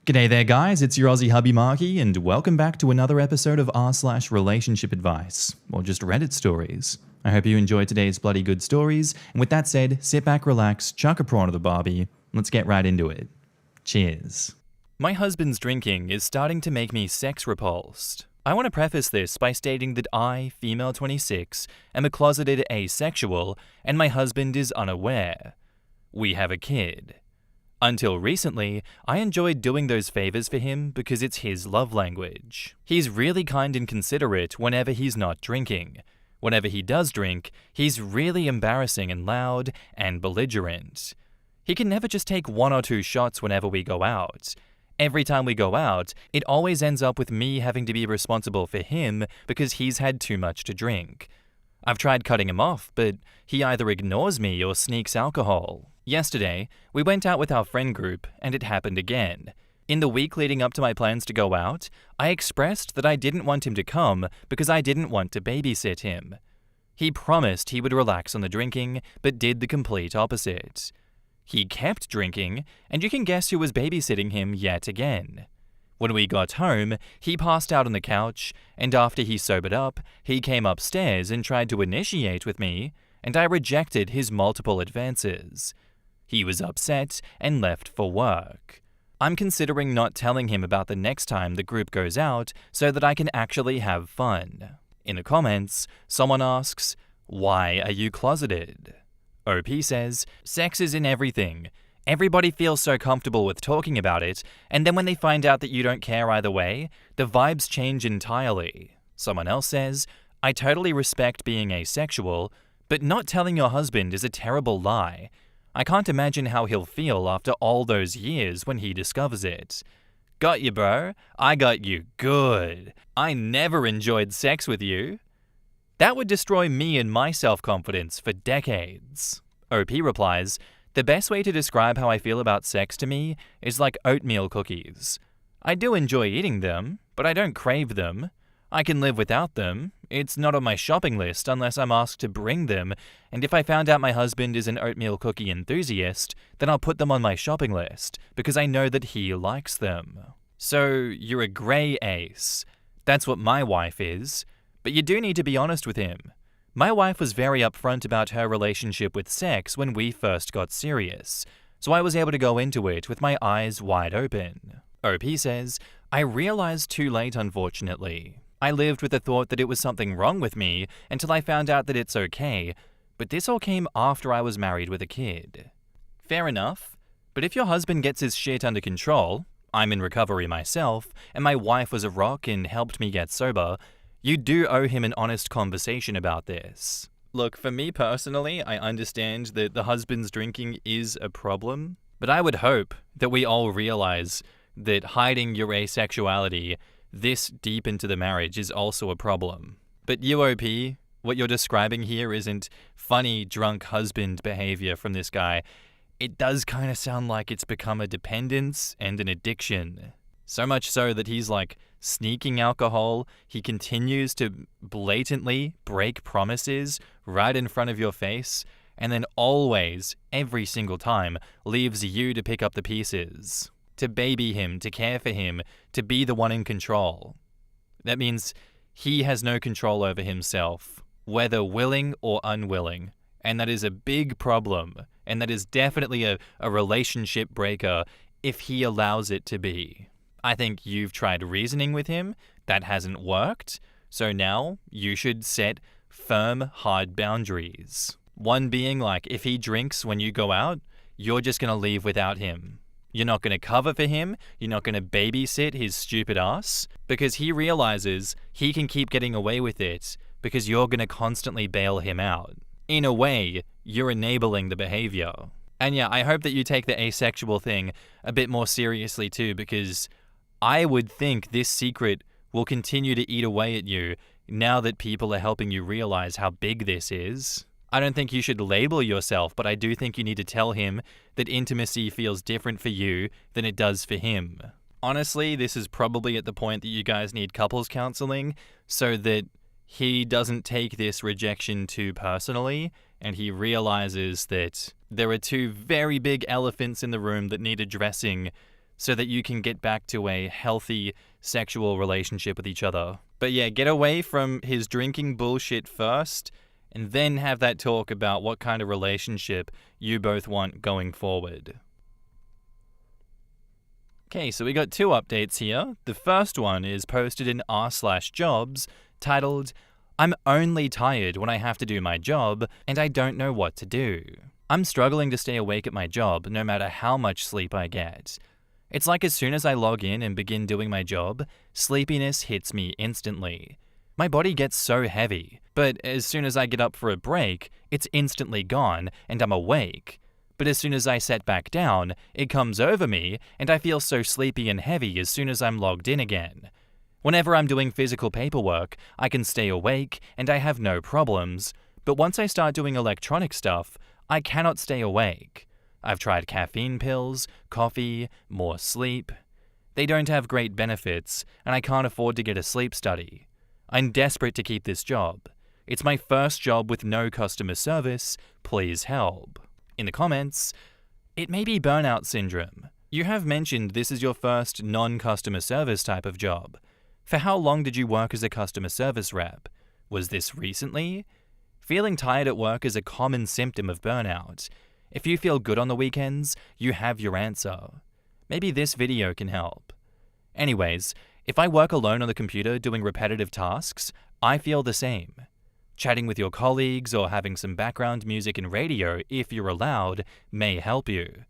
G'day there guys, it's your Aussie hubby Marky and welcome back to another episode of r/relationship advice, or just Reddit stories. I hope you enjoyed today's bloody good stories, and with that said, sit back, relax, chuck a prawn to the barbie, let's get right into it. Cheers. My husband's drinking is starting to make me sex repulsed. I want to preface this by stating that I, female 26, am a closeted asexual and my husband is unaware. We have a kid. Until recently, I enjoyed doing those favors for him because it's his love language. He's really kind and considerate whenever he's not drinking. Whenever he does drink, he's really embarrassing and loud and belligerent. He can never just take one or two shots whenever we go out. Every time we go out, it always ends up with me having to be responsible for him because he's had too much to drink. I've tried cutting him off, but he either ignores me or sneaks alcohol. Yesterday, we went out with our friend group, and it happened again. In the week leading up to my plans to go out, I expressed that I didn't want him to come because I didn't want to babysit him. He promised he would relax on the drinking, but did the complete opposite. He kept drinking, and you can guess who was babysitting him yet again. When we got home, he passed out on the couch, and after he sobered up, he came upstairs and tried to initiate with me, and I rejected his multiple advances. He was upset and left for work. I'm considering not telling him about the next time the group goes out so that I can actually have fun. In the comments, someone asks, "Why are you closeted?" OP says, "Sex is in everything. Everybody feels so comfortable with talking about it, and then when they find out that you don't care either way, the vibes change entirely." Someone else says, "I totally respect being asexual, but not telling your husband is a terrible lie. I can't imagine how he'll feel after all those years when he discovers it. Got you, bro. I got you good. I never enjoyed sex with you. That would destroy me and my self-confidence for decades." OP replies, "The best way to describe how I feel about sex to me is like oatmeal cookies. I do enjoy eating them, but I don't crave them. I can live without them. It's not on my shopping list unless I'm asked to bring them, and if I found out my husband is an oatmeal cookie enthusiast, then I'll put them on my shopping list because I know that he likes them." So, you're a grey ace. That's what my wife is. But you do need to be honest with him. My wife was very upfront about her relationship with sex when we first got serious, so I was able to go into it with my eyes wide open. OP says, "I realized too late, unfortunately. I lived with the thought that it was something wrong with me until I found out that it's okay, but this all came after I was married with a kid." Fair enough, but if your husband gets his shit under control, I'm in recovery myself, and my wife was a rock and helped me get sober, you do owe him an honest conversation about this. Look, for me personally, I understand that the husband's drinking is a problem, but I would hope that we all realize that hiding your asexuality this deep into the marriage is also a problem. But UOP, what you're describing here isn't funny drunk husband behavior from this guy. It does kind of sound like it's become a dependence and an addiction. So much so that he's like sneaking alcohol, he continues to blatantly break promises right in front of your face, and then always, every single time, leaves you to pick up the pieces. To baby him, to care for him, to be the one in control. That means he has no control over himself, whether willing or unwilling. And that is a big problem. And that is definitely a relationship breaker if he allows it to be. I think you've tried reasoning with him. That hasn't worked. So now you should set firm, hard boundaries. One being like, if he drinks when you go out, you're just going to leave without him. You're not going to cover for him, you're not going to babysit his stupid ass, because he realizes he can keep getting away with it because you're going to constantly bail him out. In a way, you're enabling the behavior. And yeah, I hope that you take the asexual thing a bit more seriously too, because I would think this secret will continue to eat away at you now that people are helping you realize how big this is. I don't think you should label yourself, but I do think you need to tell him that intimacy feels different for you than it does for him. Honestly, this is probably at the point that you guys need couples counseling so that he doesn't take this rejection too personally and he realizes that there are two very big elephants in the room that need addressing so that you can get back to a healthy sexual relationship with each other. But yeah, get away from his drinking bullshit first, and then have that talk about what kind of relationship you both want going forward. Okay, so we got 2 updates here. The first one is posted in r/jobs, titled, "I'm only tired when I have to do my job, and I don't know what to do. I'm struggling to stay awake at my job, no matter how much sleep I get. It's like as soon as I log in and begin doing my job, sleepiness hits me instantly. My body gets so heavy, but as soon as I get up for a break, it's instantly gone and I'm awake. But as soon as I set back down, it comes over me and I feel so sleepy and heavy as soon as I'm logged in again. Whenever I'm doing physical paperwork, I can stay awake and I have no problems, but once I start doing electronic stuff, I cannot stay awake. I've tried caffeine pills, coffee, more sleep. They don't have great benefits, and I can't afford to get a sleep study. I'm desperate to keep this job. It's my first job with no customer service. Please help." In the comments, "It may be burnout syndrome. You have mentioned this is your first non-customer service type of job. For how long did you work as a customer service rep? Was this recently? Feeling tired at work is a common symptom of burnout. If you feel good on the weekends, you have your answer. Maybe this video can help. Anyways, if I work alone on the computer doing repetitive tasks, I feel the same. Chatting with your colleagues or having some background music and radio, if you're allowed, may help you.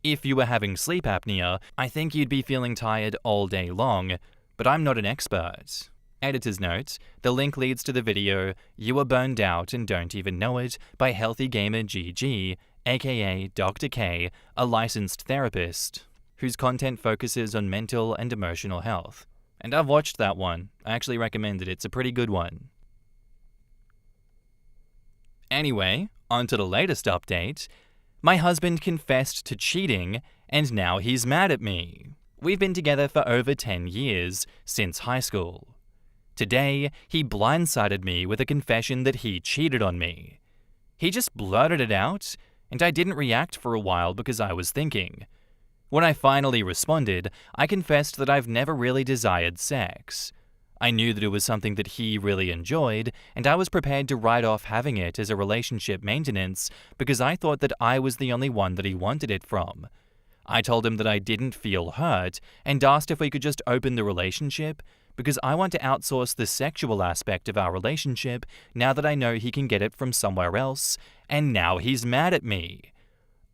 If you were having sleep apnea, I think you'd be feeling tired all day long, but I'm not an expert." Editor's note, the link leads to the video "You Are Burned Out and Don't Even Know It" by Healthy Gamer GG, aka Dr. K, a licensed therapist, whose content focuses on mental and emotional health. And I've watched that one. I actually recommend it. It's a pretty good one. Anyway, on to the latest update. My husband confessed to cheating, and now he's mad at me. We've been together for over 10 years, since high school. Today, he blindsided me with a confession that he cheated on me. He just blurted it out, and I didn't react for a while because I was thinking. When I finally responded, I confessed that I've never really desired sex. I knew that it was something that he really enjoyed, and I was prepared to write off having it as a relationship maintenance because I thought that I was the only one that he wanted it from. I told him that I didn't feel hurt and asked if we could just open the relationship because I want to outsource the sexual aspect of our relationship now that I know he can get it from somewhere else, and now he's mad at me.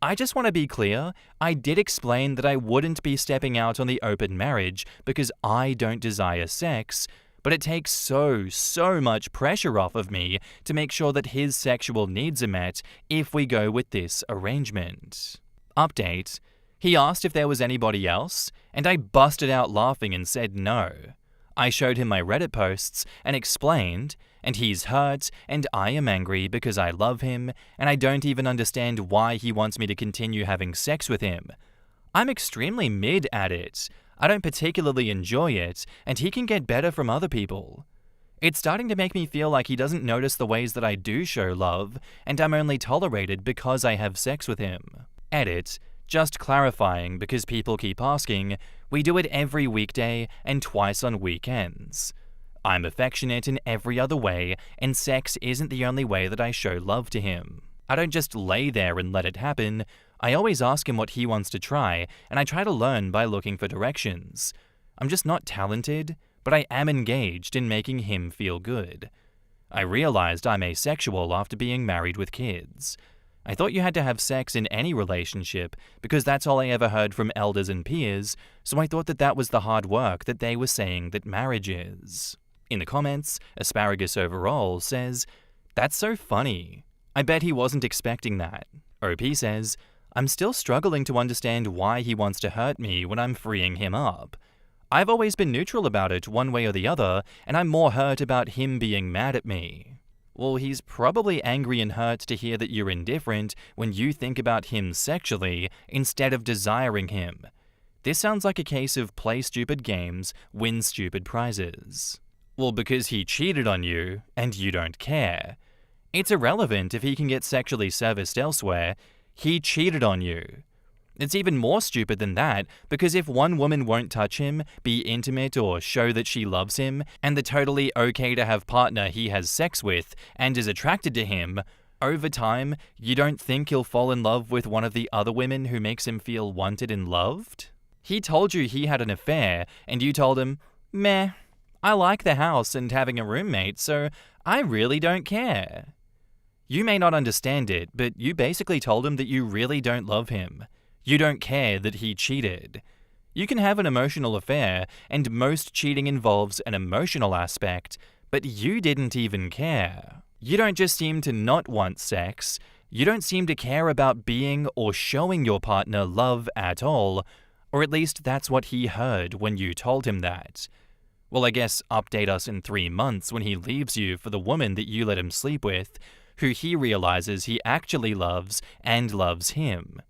I just want to be clear, I did explain that I wouldn't be stepping out on the open marriage because I don't desire sex, but it takes so much pressure off of me to make sure that his sexual needs are met if we go with this arrangement. Update: he asked if there was anybody else, and I busted out laughing and said no. I showed him my Reddit posts and explained, and he's hurt, and I am angry because I love him, and I don't even understand why he wants me to continue having sex with him. I'm extremely mid at it. I don't particularly enjoy it, and he can get better from other people. It's starting to make me feel like he doesn't notice the ways that I do show love, and I'm only tolerated because I have sex with him. Edit: just clarifying because people keep asking, we do it every weekday and twice on weekends. I'm affectionate in every other way, and sex isn't the only way that I show love to him. I don't just lay there and let it happen. I always ask him what he wants to try, and I try to learn by looking for directions. I'm just not talented, but I am engaged in making him feel good. I realized I'm asexual after being married with kids. I thought you had to have sex in any relationship because that's all I ever heard from elders and peers, so I thought that that was the hard work that they were saying that marriage is. In the comments, Asparagus Overall says, "That's so funny. I bet he wasn't expecting that." OP says, "I'm still struggling to understand why he wants to hurt me when I'm freeing him up. I've always been neutral about it one way or the other, and I'm more hurt about him being mad at me." Well, he's probably angry and hurt to hear that you're indifferent when you think about him sexually instead of desiring him. This sounds like a case of play stupid games, win stupid prizes. Well, because he cheated on you, and you don't care. It's irrelevant if he can get sexually serviced elsewhere. He cheated on you. It's even more stupid than that, because if one woman won't touch him, be intimate, or show that she loves him, and the totally okay to have partner he has sex with and is attracted to him, over time, you don't think he'll fall in love with one of the other women who makes him feel wanted and loved? He told you he had an affair, and you told him, meh, I like the house and having a roommate, so I really don't care. You may not understand it, but you basically told him that you really don't love him. You don't care that he cheated. You can have an emotional affair, and most cheating involves an emotional aspect, but you didn't even care. You don't just seem to not want sex, you don't seem to care about being or showing your partner love at all, or at least that's what he heard when you told him that. Well, I guess update us in 3 months when he leaves you for the woman that you let him sleep with, who he realizes he actually loves and loves him.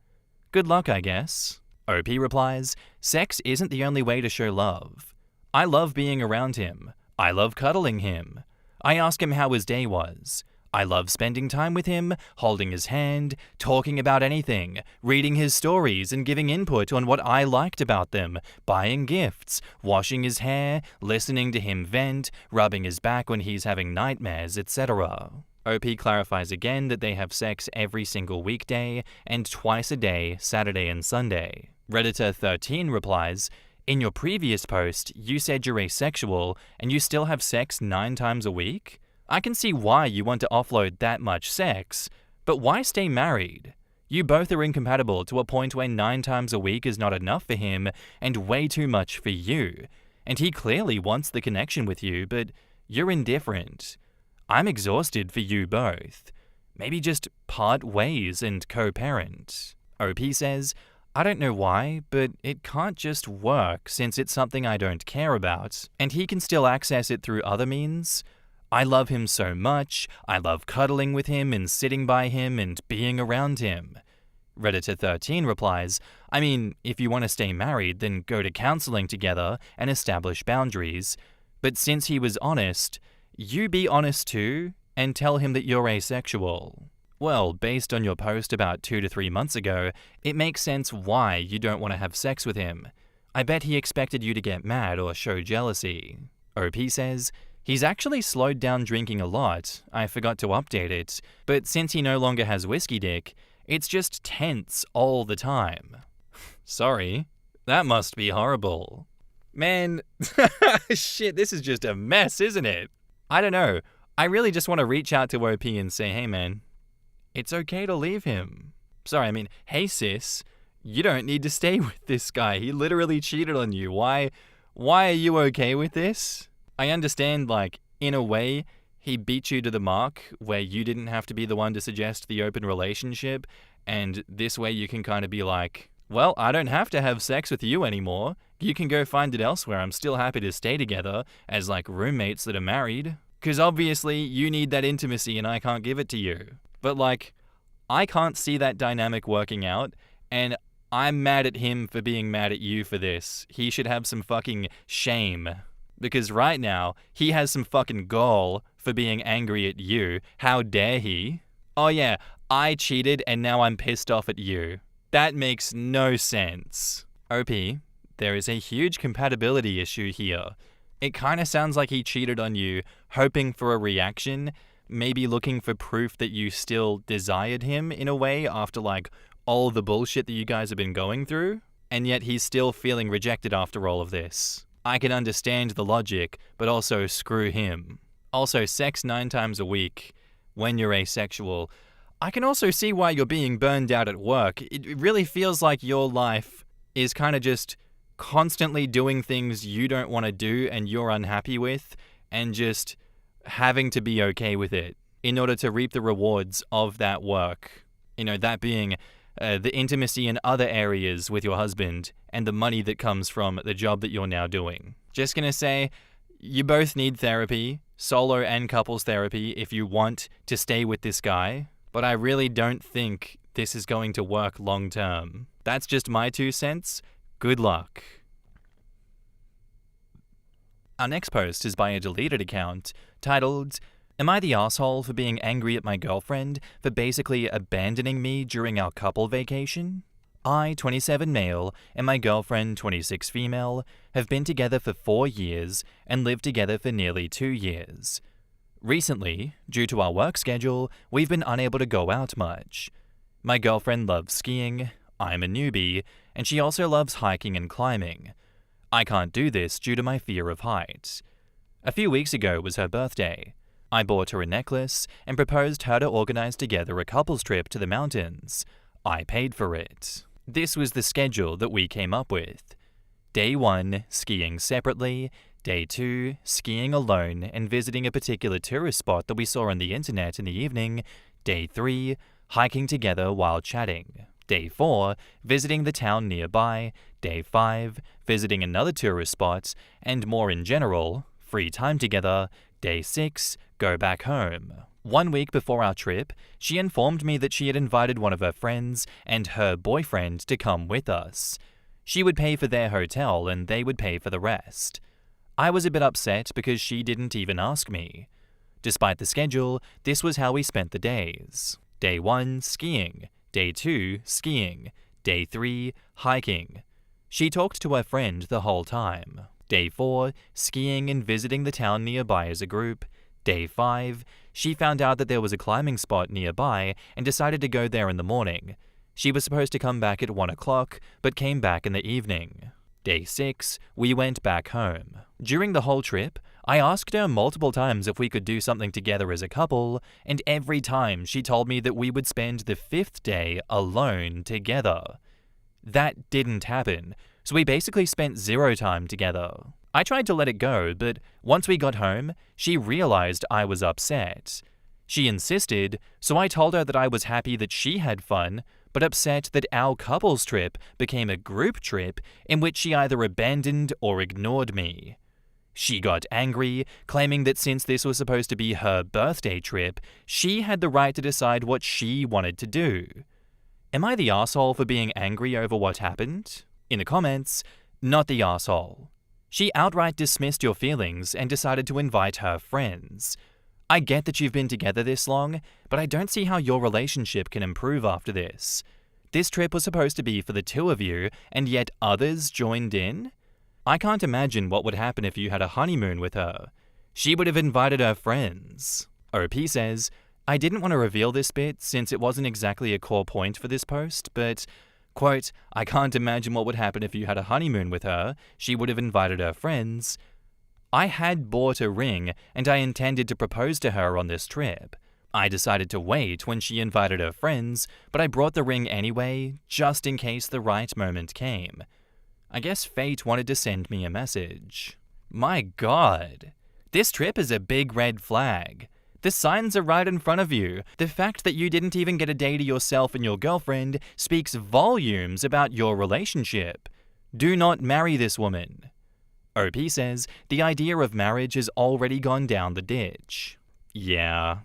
Good luck, I guess. OP replies, sex isn't the only way to show love. I love being around him. I love cuddling him. I ask him how his day was. I love spending time with him, holding his hand, talking about anything, reading his stories and giving input on what I liked about them, buying gifts, washing his hair, listening to him vent, rubbing his back when he's having nightmares, etc. OP clarifies again that they have sex every single weekday and twice a day, Saturday and Sunday. Redditor13 replies, in your previous post, you said you're asexual and you still have sex 9 times a week? I can see why you want to offload that much sex, but why stay married? You both are incompatible to a point where 9 times a week is not enough for him and way too much for you. And he clearly wants the connection with you, but you're indifferent. I'm exhausted for you both. Maybe just part ways and co-parent. OP says, I don't know why, but it can't just work since it's something I don't care about, and he can still access it through other means. I love him so much, I love cuddling with him and sitting by him and being around him. Redditor13 replies, I mean, if you want to stay married, then go to counseling together and establish boundaries. But since he was honest, you be honest too, and tell him that you're asexual. Well, based on your post about 2 to 3 months ago, it makes sense why you don't want to have sex with him. I bet he expected you to get mad or show jealousy. OP says, he's actually slowed down drinking a lot, I forgot to update it, but since he no longer has whiskey dick, it's just tense all the time. Sorry, that must be horrible. Man, shit, this is just a mess, isn't it? I don't know. I really just want to reach out to OP and say, hey man, it's okay to leave him. Sorry, I mean, hey sis, you don't need to stay with this guy. He literally cheated on you. Why are you okay with this? I understand, like, in a way, he beat you to the mark where you didn't have to be the one to suggest the open relationship, and this way you can kind of be like, well, I don't have to have sex with you anymore. You can go find it elsewhere. I'm still happy to stay together as like roommates that are married. Because obviously you need that intimacy and I can't give it to you. But like, I can't see that dynamic working out, and I'm mad at him for being mad at you for this. He should have some fucking shame. Because right now, he has some fucking gall for being angry at you. How dare he? Oh yeah, I cheated and now I'm pissed off at you. That makes no sense. OP, there is a huge compatibility issue here. It kind of sounds like he cheated on you, hoping for a reaction, maybe looking for proof that you still desired him in a way after like all the bullshit that you guys have been going through, and yet he's still feeling rejected after all of this. I can understand the logic, but also screw him. Also, sex 9 times a week when you're asexual. I can also see why you're being burned out at work. It really feels like your life is kind of just constantly doing things you don't want to do and you're unhappy with, and just having to be okay with it in order to reap the rewards of that work. You know, that being the intimacy in other areas with your husband and the money that comes from the job that you're now doing. Just gonna say, you both need therapy, solo and couples therapy, if you want to stay with this guy. But I really don't think this is going to work long term. That's just my 2 cents. Good luck. Our next post is by a deleted account titled, Am I the asshole for being angry at my girlfriend for basically abandoning me during our couple vacation? I, 27 male, and my girlfriend, 26 female, have been together for 4 years and lived together for nearly 2 years. Recently, due to our work schedule, we've been unable to go out much. My girlfriend loves skiing, I'm a newbie, and she also loves hiking and climbing. I can't do this due to my fear of heights. A few weeks ago was her birthday. I bought her a necklace and proposed her to organize together a couple's trip to the mountains. I paid for it. This was the schedule that we came up with. Day 1, skiing separately. Day 2, skiing alone and visiting a particular tourist spot that we saw on the internet in the evening. Day 3, hiking together while chatting. Day 4, visiting the town nearby. Day 5, visiting another tourist spot, and more in general, free time together. Day 6, go back home. 1 week before our trip, she informed me that she had invited one of her friends and her boyfriend to come with us. She would pay for their hotel and they would pay for the rest. I was a bit upset because she didn't even ask me. Despite the schedule, this was how we spent the days. Day 1, skiing. Day 2, skiing. Day 3, hiking. She talked to her friend the whole time. Day 4, skiing and visiting the town nearby as a group. Day 5, she found out that there was a climbing spot nearby and decided to go there in the morning. She was supposed to come back at 1 o'clock, but came back in the evening. Day 6, we went back home. During the whole trip, I asked her multiple times if we could do something together as a couple, and every time she told me that we would spend the 5th day alone together. That didn't happen, so we basically spent 0 time together. I tried to let it go, but once we got home, she realized I was upset. She insisted, so I told her that I was happy that she had fun, but upset that our couple's trip became a group trip in which she either abandoned or ignored me. She got angry, claiming that since this was supposed to be her birthday trip, she had the right to decide what she wanted to do. Am I the asshole for being angry over what happened? In the comments, not the asshole. She outright dismissed your feelings and decided to invite her friends. I get that you've been together this long, but I don't see how your relationship can improve after this. This trip was supposed to be for the 2 of you, and yet others joined in? I can't imagine what would happen if you had a honeymoon with her. She would have invited her friends. OP says, I didn't want to reveal this bit since it wasn't exactly a core point for this post, but, quote, I can't imagine what would happen if you had a honeymoon with her. She would have invited her friends. I had bought a ring and I intended to propose to her on this trip. I decided to wait when she invited her friends, but I brought the ring anyway, just in case the right moment came. I guess fate wanted to send me a message. My God, this trip is a big red flag. The signs are right in front of you. The fact that you didn't even get a day to yourself and your girlfriend speaks volumes about your relationship. Do not marry this woman. OP says, the idea of marriage has already gone down the ditch. Yeah.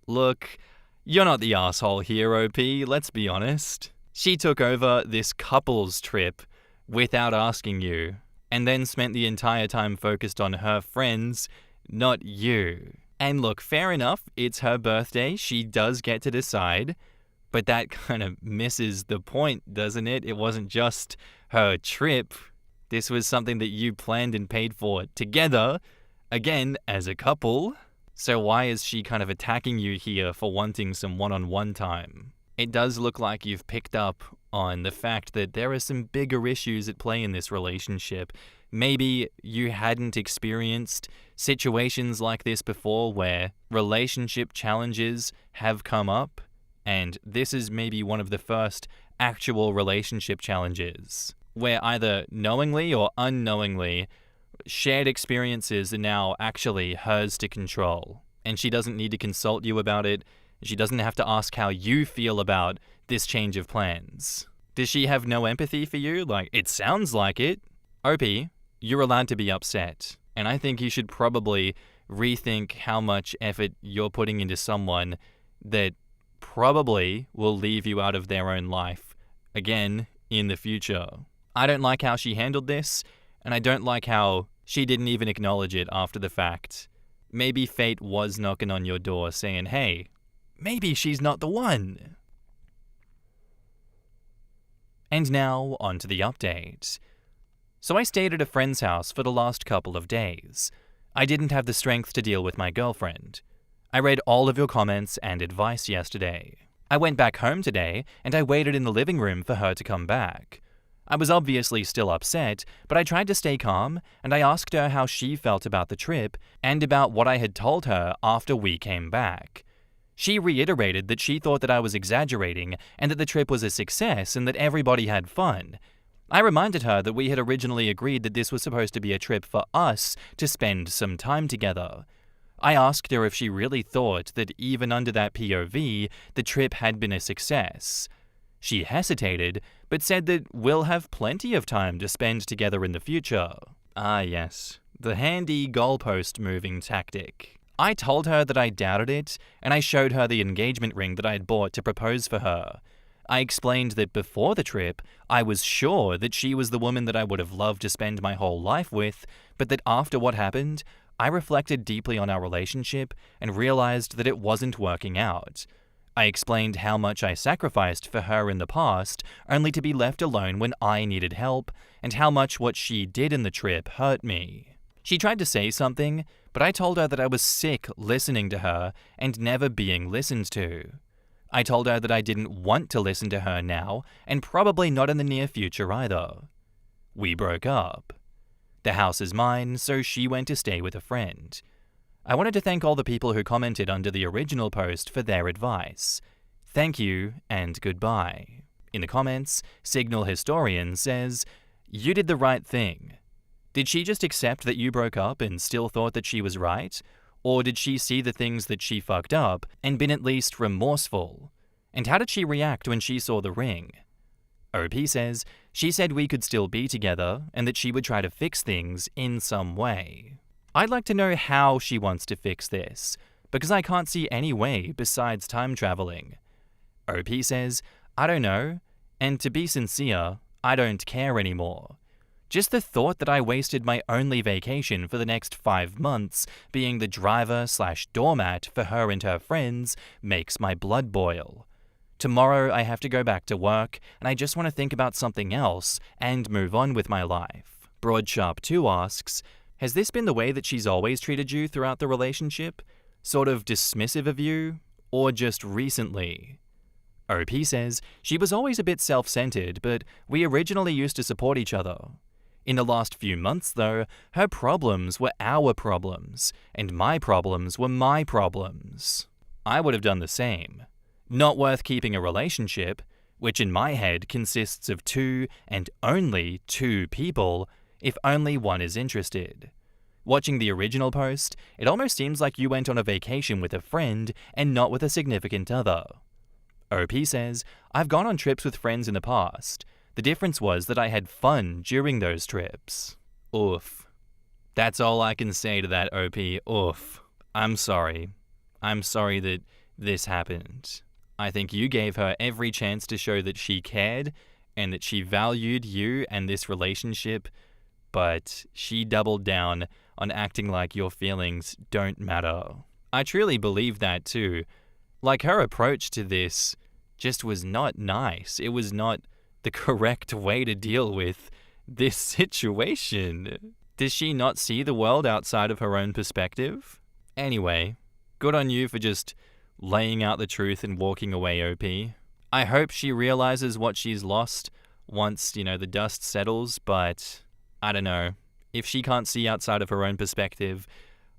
Look, you're not the asshole here, OP, let's be honest. She took over this couple's trip without asking you, and then spent the entire time focused on her friends, not you. And look, fair enough, it's her birthday, she does get to decide, but that kind of misses the point, doesn't it? It wasn't just her trip. This was something that you planned and paid for together, again, as a couple. So why is she kind of attacking you here for wanting some one-on-one time? It does look like you've picked up on the fact that there are some bigger issues at play in this relationship. Maybe you hadn't experienced situations like this before where relationship challenges have come up, and this is maybe one of the first actual relationship challenges, where either knowingly or unknowingly, shared experiences are now actually hers to control, and she doesn't need to consult you about it. She doesn't have to ask how you feel about this change of plans. Does she have no empathy for you? Like, it sounds like it. OP, you're allowed to be upset, and I think you should probably rethink how much effort you're putting into someone that probably will leave you out of their own life again in the future. I don't like how she handled this, and I don't like how she didn't even acknowledge it after the fact. Maybe fate was knocking on your door saying, hey, maybe she's not the one. And now, on to the update. So I stayed at a friend's house for the last couple of days. I didn't have the strength to deal with my girlfriend. I read all of your comments and advice yesterday. I went back home today and I waited in the living room for her to come back. I was obviously still upset, but I tried to stay calm and I asked her how she felt about the trip and about what I had told her after we came back. She reiterated that she thought that I was exaggerating and that the trip was a success and that everybody had fun. I reminded her that we had originally agreed that this was supposed to be a trip for us to spend some time together. I asked her if she really thought that even under that POV, the trip had been a success. She hesitated, but said that we'll have plenty of time to spend together in the future. Ah yes, the handy goalpost moving tactic. I told her that I doubted it, and I showed her the engagement ring that I had bought to propose for her. I explained that before the trip, I was sure that she was the woman that I would have loved to spend my whole life with, but that after what happened, I reflected deeply on our relationship and realized that it wasn't working out. I explained how much I sacrificed for her in the past, only to be left alone when I needed help, and how much what she did in the trip hurt me. She tried to say something, but I told her that I was sick listening to her and never being listened to. I told her that I didn't want to listen to her now, and probably not in the near future either. We broke up. The house is mine, so she went to stay with a friend. I wanted to thank all the people who commented under the original post for their advice. Thank you and goodbye. In the comments, Signal Historian says, "You did the right thing. Did she just accept that you broke up and still thought that she was right? Or did she see the things that she fucked up and been at least remorseful? And how did she react when she saw the ring?" OP says, "She said we could still be together and that she would try to fix things in some way." I'd like to know how she wants to fix this, because I can't see any way besides time traveling. OP says, "I don't know, and to be sincere, I don't care anymore. Just the thought that I wasted my only vacation for the next 5 months being the driver/doormat for her and her friends makes my blood boil. Tomorrow I have to go back to work, and I just want to think about something else and move on with my life." Broadsharp2 asks, "Has this been the way that she's always treated you throughout the relationship? Sort of dismissive of you? Or just recently?" OP says, "She was always a bit self-centered, but we originally used to support each other. In the last few months, though, her problems were our problems, and my problems were my problems. I would have done the same. Not worth keeping a relationship, which in my head consists of 2 and only 2 people, if only one is interested. Watching the original post, it almost seems like you went on a vacation with a friend and not with a significant other." OP says, "I've gone on trips with friends in the past. The difference was that I had fun during those trips." Oof. That's all I can say to that, OP. Oof. I'm sorry. I'm sorry that this happened. I think you gave her every chance to show that she cared and that she valued you and this relationship, but she doubled down on acting like your feelings don't matter. I truly believe that too. Like, her approach to this just was not nice. It was not the correct way to deal with this situation. Does she not see the world outside of her own perspective? Anyway, good on you for just laying out the truth and walking away, OP. I hope she realizes what she's lost once, the dust settles, but I don't know. If she can't see outside of her own perspective,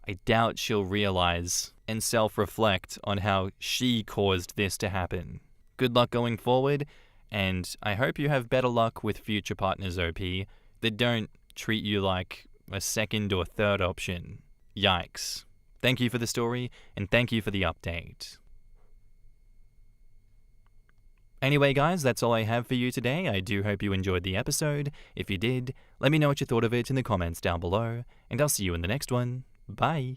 I doubt she'll realize and self-reflect on how she caused this to happen. Good luck going forward, and I hope you have better luck with future partners, OP, that don't treat you like a second or third option. Yikes. Thank you for the story, and thank you for the update. Anyway, guys, that's all I have for you today. I do hope you enjoyed the episode. If you did, let me know what you thought of it in the comments down below, and I'll see you in the next one. Bye.